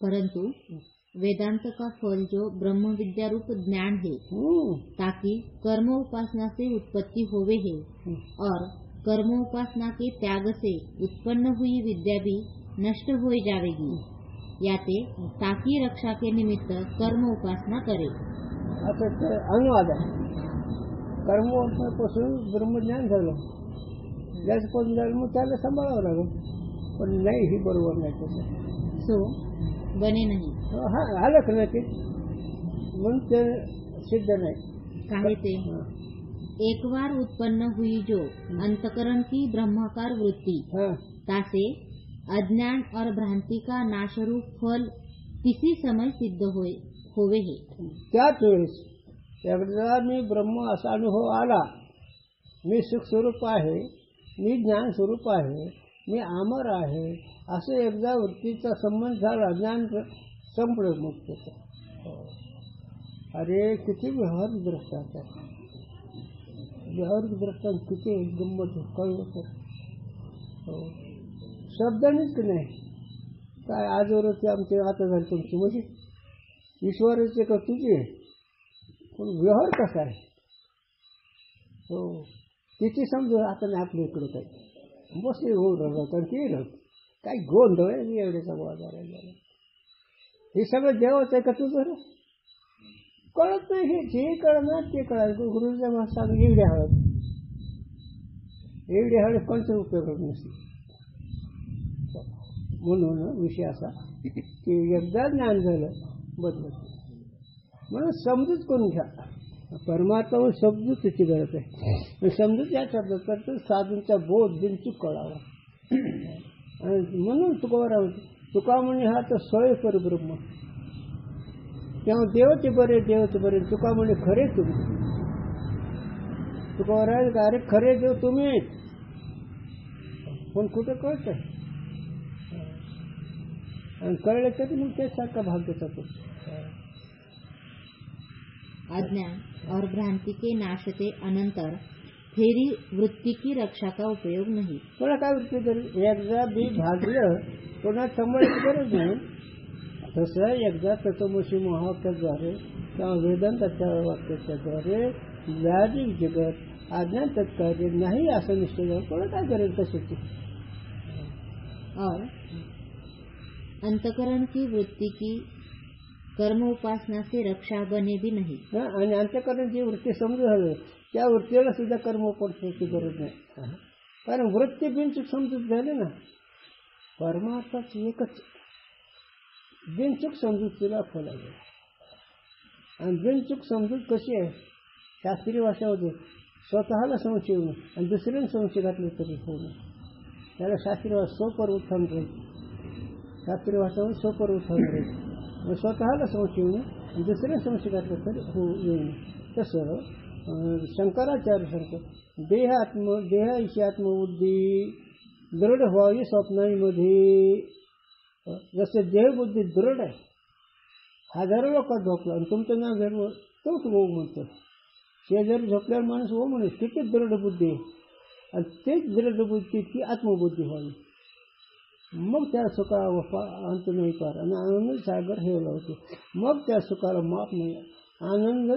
परंतु वेदांत का फल जो ब्रह्म विद्या रूप ज्ञान है, ताकि कर्म उपासना से उत्पत्ति होवे है और कर्म उपासना के त्याग से उत्पन्न हुई विद्या भी नष्ट हो जावेगी. याते ताकि रक्षा के निमित्त कर्म उपासना करे. असं अनुवाद आहे. कर्मोपासनापासून ब्रह्मज्ञान झालं. ज्याचं झालं मग त्याला सांभाळावं लागेल. पण नाही ही बरोबर नाही. तसं सो बने नहीं. आलं का नाही म्हणून ते सिद्ध नाही. काहे ते एक बार उत्पन्न हुई जो अंतकरण की ब्रह्माकार वृत्ति, तासे अज्ञान और भ्रांति का नाशरूप फल किसी समय सिद्ध होवे है. त्याच वेळेस एकदा मी ब्रह्म असा अनुभव आला. मी सुख स्वरूप आहे, मी ज्ञान स्वरूप आहे, मी अमर आहे, असं एकदा वृत्तीचा संबंध झाला. ज्ञान संपलं. मग अरे किती व्यवहारिक दृष्ट असतात, व्यवहारिक दृष्टांत किती गंमत काही होतं. हो, शब्दानेच की नाही काय आजवरच आमचे आता झाले तुमची म्हणजे ईश्वराचे का तुझे, पण व्यवहार कसा आहे. हो, तिची समजून आता नाही आपल्या इकडे काही बसले होऊ राहिलं तर केलं काय गोंधळ आहे एवढ्याचा बाजार आहे. हे सगळं देवाचं आहे का तुझं रे, कळत नाही. हे जे कळणार ते कळायचं. गुरुच्या भाषा एवढे हळद, एवढे हळद कोणचा उपयोग नसते. म्हणून विषय असा की एकदा ज्ञान झालं बदलत नाही. म्हणून समजूत करून घ्या. परमात्मा समजूतीची गरज आहे. समजूत या शब्दाचा तर साधूंचा बोध बिनचूक कळावा. आणि म्हणून तुका म्हणे हा तर स्वय परब्रह्म. तेव्हा देवाचे बरे तुका म्हणे खरे तुम्ही. तुका राहील का अरे खरे देव तुम्हीच, पण कुठं कळतंय. आणि कळलं तरी मग त्यासारखा भाग्याचा तो. अज्ञान और भ्रांति के नाशते अनंतर फेरी वृत्ति की रक्षा का उपयोग नहीं. कोणा काय वृत्ती तरी एकदा बी भागलं कोणा सांभाळायची गरज नाही. तसं एकदा तत्वमसी महावाक्याद्वारे किंवा वेदांताच्या वाक्याच्याद्वारे व्याधिक जगत अज्ञान तत्कार्य नाही असं निश्चय झालं. कोणा काय गरज कशाची. और अंतकरण की वृत्ति की कर्म उपासना से रक्षा बने भी नहीं. आणि अंतकरण जी वृत्ती समजून झालं त्या वृत्तीला सुद्धा कर्म उपासनेची गरज नाही. कारण वृत्ती बिनचूक समजूत झाली ना. परमार्थाच एकच बिनचूक समजूतीला फल आहे. आणि बिनचूक समजूत कशी आहे शास्त्रीय भाषामध्ये स्वतःला संशय होणं आणि दुसऱ्याने संशय घातले तरी होणं त्याला शास्त्रीय भाषा सोपर उत्थान राहील. शास्त्रीय भाषामध्ये सोपर उत्थान राहील. मग स्वतःला संशय होणं आणि दुसऱ्या संशय घातलं तरी येणं. तसं शंकराचार्य सांगतात देह इशी आत्मबुद्धी दृढ व्हावी स्वप्नांमध्ये. जसं देहबुद्धी दृढ आहे. हजारो लोक झोपला आणि तुमचं नाव घेऊन तोच ओ म्हणतो. शेजारी झोपल्यावर माणूस ओ म्हणेल किती दृढ बुद्धी आहे. आणि तेच दृढ बुद्धी ती आत्मबुद्धी व्हावी. मग त्या सुखाला अंत नाही पार. आणि आनंद सागर हेला होते. मग त्या सुखाला माप नाही. आनंद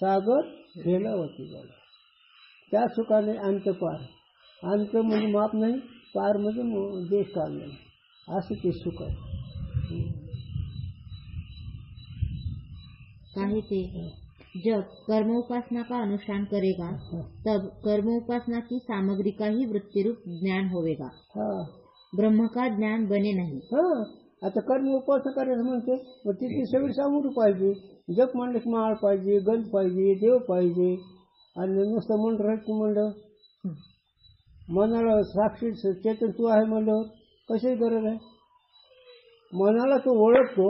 सागर हेलावती झाला. त्या सुखाने अंत पार. अंत म्हणजे माप नाही, पार म्हणजे देश काल नाही. असं ते सुख आहे. कहते जब कर्मोपासना का अनुष्ठान करेगा तब कर्मोपासना की सामग्री का ही वृत्ति रूप ज्ञान होगा. ब्रह्म का ज्ञान बने नाही. आता कर्म उपासना करायचं म्हणते मग तिथे सगळी सामग्री पाहिजे. जप म्हणलं की माळ पाहिजे, गंध पाहिजे, देव पाहिजे. आणि नुसतं मन राहायचं म्हणलं मनाला साक्षी चेतन तू आहे म्हणल्यावर कशाची गरज आहे. मनाला तू ओळखतो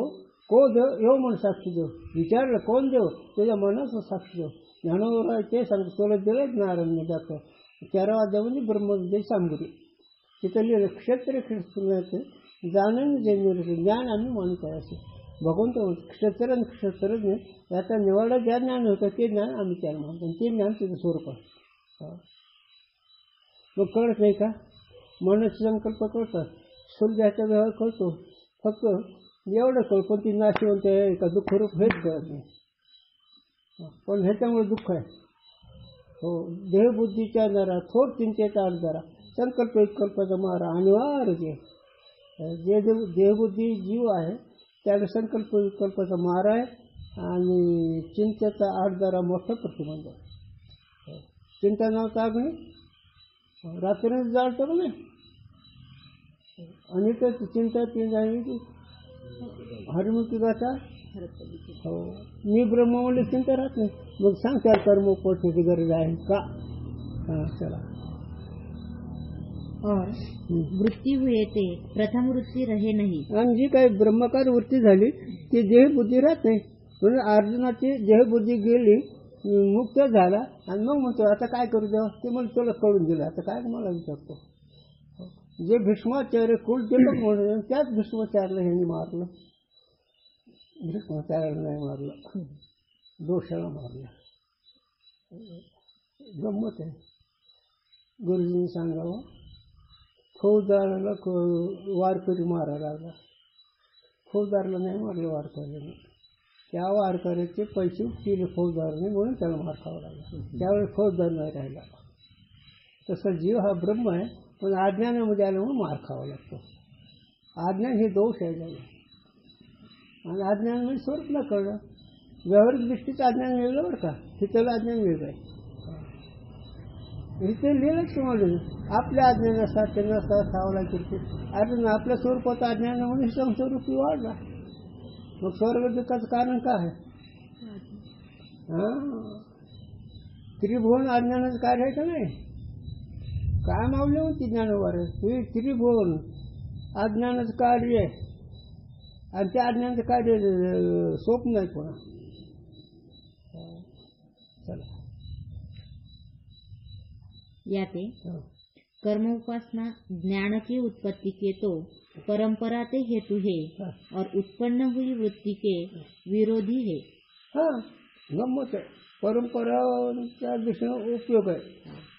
कोण देव येऊ म्हण साक्षी देव. विचारलं कोण देव त्याच्या मनाचं साक्षी देव. ज्ञानावर आहे ते सांगतो. तुला दिलंच नारायण दाखव 11वा अध्याय म्हणजे ब्रह्मविद्या सामग्री. तिथं लिहिलं क्षेत्र जाणून जे ज्ञान आम्ही मानत आहे असं भगवंत क्षेत्र आणि क्षेत्रज्ञ याचा निवडा ज्या ज्ञान होतं ते ज्ञान आम्ही त्याला मानतो. आणि ते ज्ञान तिचं स्वरूप आहे. मग कळत नाही का. मनाचे संकल्प कळतात, सूर्याचा व्यवहार कळतो. फक्त एवढं कळ पण ती नाशिवंत आहे का दुःखरूप हेच कळत नाही. पण ह्याच्यामुळे दुःख आहे. हो, देहबुद्धीच्या जरा थोड चिंतेचा जरा संकल्प विकल्पाचा मारा अनिवार्य. जे देहबुद्धी जीव आहे त्याला संकल्प विकल्पाचा मारा आहे. आणि चिंतेचा आठ जरा मोठा प्रतिबंध आहे. चिंता नावता अग्नी रात्रीच जाळतो का नाही. आणि तर चिंता ती जाणी हरिमुखी गाथा. हो, मी ब्रह्म म्हणले चिंता राहत नाही. मग सांग त्या कर्म पोचण्याची गरज आहे का. चला. और वृत्ती हुए ते प्रथम वृत्ती रहे नाही. आणि जी काही ब्रह्मकार वृत्ती झाली ती देहबुद्धी राहत नाही. म्हणून अर्जुनाची देहबुद्धी गेली, मुक्त झाला. आणि मग म्हणतो आता काय करू देवा. ते मला तुला कळून दिलं आता काय मला विचारतो. जे भीष्माचार्य कुल दीपक म्हणून त्याच भीष्माचार्याला ह्यांनी मारलं. भीष्माचार्याला नाही मारलं. दोषाला मारला. गंमत आहे. गुरुजींनी सांगावं, फौजदाराला वारकरी मारायला लागला. फौजदारला नाही मारले वारकऱ्याने, त्या वारकऱ्याचे पैसे केले फौजदाराने, म्हणून त्याला मार खावा लागला. त्यावेळेस फौजदार नाही राहिला. तसं जीव हा ब्रह्म आहे, पण अज्ञानामध्ये आल्यामुळे मार खावा लागतो. अज्ञान हे दोष आहे त्याला. आणि अज्ञान म्हणजे स्वरूप न कळलं. व्यावहारिक दृष्टीचं अज्ञान वेगळं बरं का, तिथलं अज्ञान वेगळं आहे. इथे लिहिलंच तुम्हाला, आपल्या अज्ञानासाठी ते नसतात सावला किती अजून आपल्या स्वरूपाचं अज्ञान म्हणून संस्वरूपी वाढला. मग स्वर्ग दुःखाचं कारण काय आहे? त्रिभुवन अज्ञानाचं कार्य आहे का नाही? काय मावले म्हणते ज्ञानोबार, हे त्रिभुवन अज्ञानाचं कार्य आहे आणि त्या अज्ञानाचं कार्य स्वप्न आहे कोणा. चला याते कर्म उपासना ज्ञान की उत्पत्ति के तो परंपरा ते हेतु है और उत्पन्न हुई वृत्ति के विरोधी है. हाँ, गंमत आहे. परंपराच्या दृष्टीने उपयोग आहे,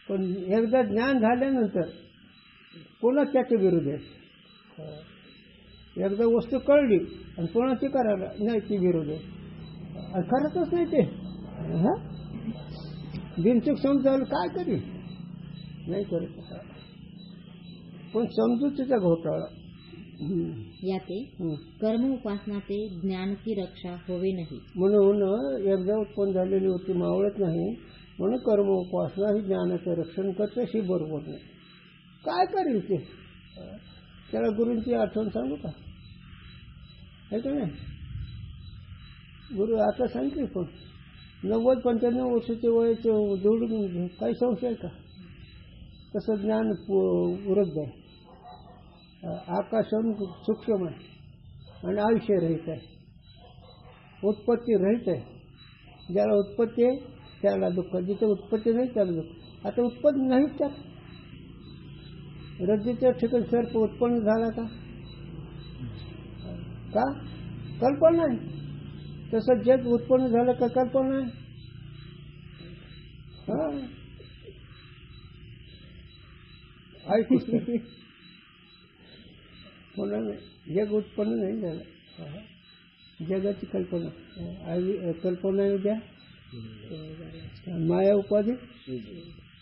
पण एकदा ज्ञान झाल्यानंतर पुन्हा त्याचे विरोध आहे. एकदा वस्तू कळली आणि पुन्हा ती करायला नाही, ती विरोध आहे. आणि करतच नाही ते. बिनचूक समजायला काय करी नाही करत, पण समजूतीचा घोटाळा. याते कर्म उपासना ते ज्ञान की रक्षा होवे नाही. म्हणून एकदा उत्पन्न झालेली होती मावळत नाही, म्हणून कर्म उपासना ही ज्ञानाचं रक्षण करते, ही बरोबर नाही. काय करेल ते? त्याला गुरूंची आठवण सांगू का? आहे का नाही? गुरु आता सांगते, पण 90-95 वर्षाचे वयाचे जोडून काही संशय आहे का? तसं ज्ञान वृद्ध आहे. आकाशन सूक्ष्म आहे आणि आयुष्य रहित आहे, उत्पत्ती रहित आहे. ज्याला उत्पत्ती आहे त्याला दुःख, जिथे उत्पत्ती नाही त्याला दुःख. आता उत्पन्न नाही त्यात. रज्जूच्या ठिकाणी सर्प उत्पन्न झाला का? कल्पना आहे. तसं जग उत्पन्न झालं का? कल्पना आहे. ऐकूच पुन्हा जग उत्पन्न नाही झालं. जगाची कल्पना कल्पना द्या, माया उपाधी.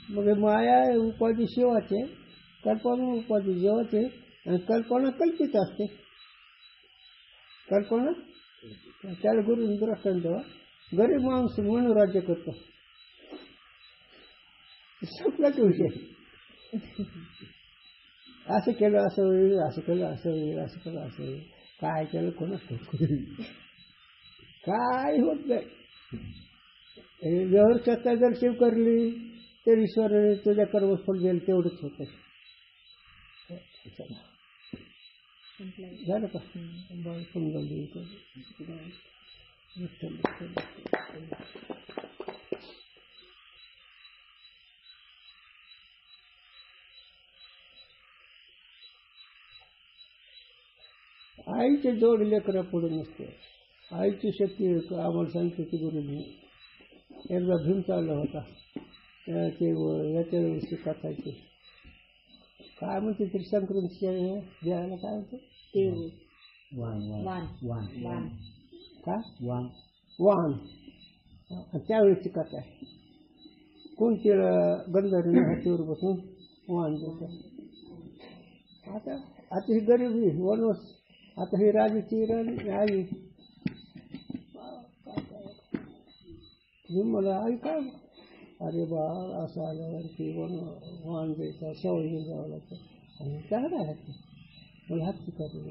मग माया उपाधी शिवाचे, कल्पना उपाधी जीवाचे, आणि कल्पना कल्पित असते. कल्पना त्याला गुरु दृष्टांत देवा. गरीब माणूस म्हणून राज्य करतो, संपलाच विषय. असं केलं असं होईल, असं केलं असं होईल, असं केलं असं होईल. काय केलं कोणाच काय होत नाही. व्यवहार सत्ता जर शिव करली तर ईश्वराने तुझ्या कर्मफल देईल, तेवढंच होतं. झालं का? समजावली. आईचे जोड लेकरा पुढे नसते. आईची शक्ती आम्हाला सांगते की गुरुजी. एकदा भीम चालला होता, ते याच्या विषयी कथायचे काय म्हणते, त्रिसंक्रांतीच्या द्यायला काय म्हणते ते वाण. त्यावेळेची कथा आहे. कोणती गंधर्व हातीवर बसून वाण देतात. आता ही गरिबी वनवास, आता ही राजाची राणी आई. मला आई काय, अरे बा असं आल्यावर की वाण द्यायचा, सवय घेऊन जावं लागतं. आणि त्याला हाती मला हाती करून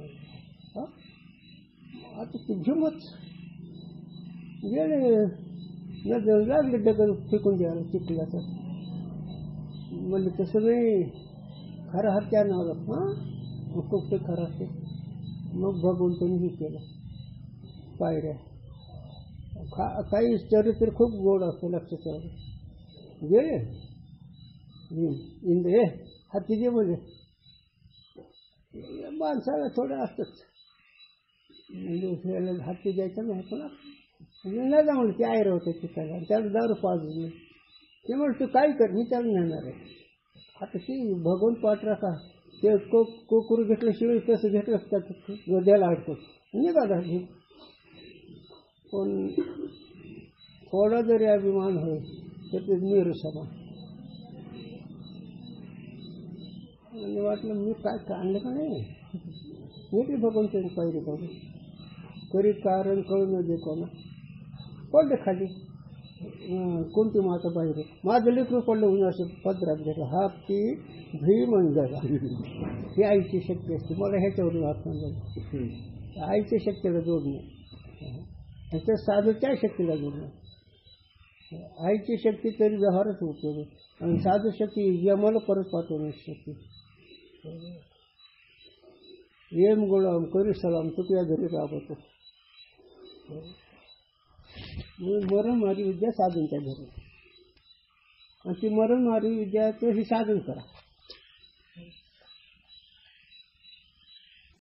आता ती झुमच गेले नजर लागले, डगर फेकून द्यायला चिखल्याचं. म्हणजे तसं नाही, खरा हात त्या नावाला. मग खूप ते खरं असते. मग भगवंतांनी हे केलं पायऱ्या. काही चरित्र खूप गोड असतं, लक्षात ठेवा. गेले इंद्र हाती जे म्हणजे माणसाला थोडं असतंच, म्हणजे हाती द्यायचं नाही, पण नाही जमलं ते आयर होतं तिथं आणि त्याला दारू पाजून नाही ते म्हणून तू काय कर मी त्याला नेणार आहे. आता ती भगवून पाठरा का ते कोकुरू घेतल्याशिवाय कसं घेतलं त्यात गोद्याला अडकत निघाला. पण थोडा जरी अभिमान होईल तर ते निरू समा. आणि वाटलं मी काय काढलं का नाही मी भगवंताची पायरी बघू तरी कारण कळून दे कोणा पडले खाली कोणती माता पाहिजे माझं लेकरू पडलं म्हणून असं पदरात घेतलं हा ती भीम अंगाला ही आईची शक्ती असते. मला ह्याच्यावरून अर्थ झालं आईच्या शक्तीला जोडणं आणि त्या साधूच्या शक्तीला जोडणं. आईची शक्ती तरी व्यवहारच उपयोग आणि साधू शक्ती यमाला परत पाठवण्याची शक्ती. येम गुलाम करी सलाम तुझ्या घरी राबवतो. मरणमारी विद्या साधनच्या घरी आणि ती मरणमारी विद्याचं ही साधन करा.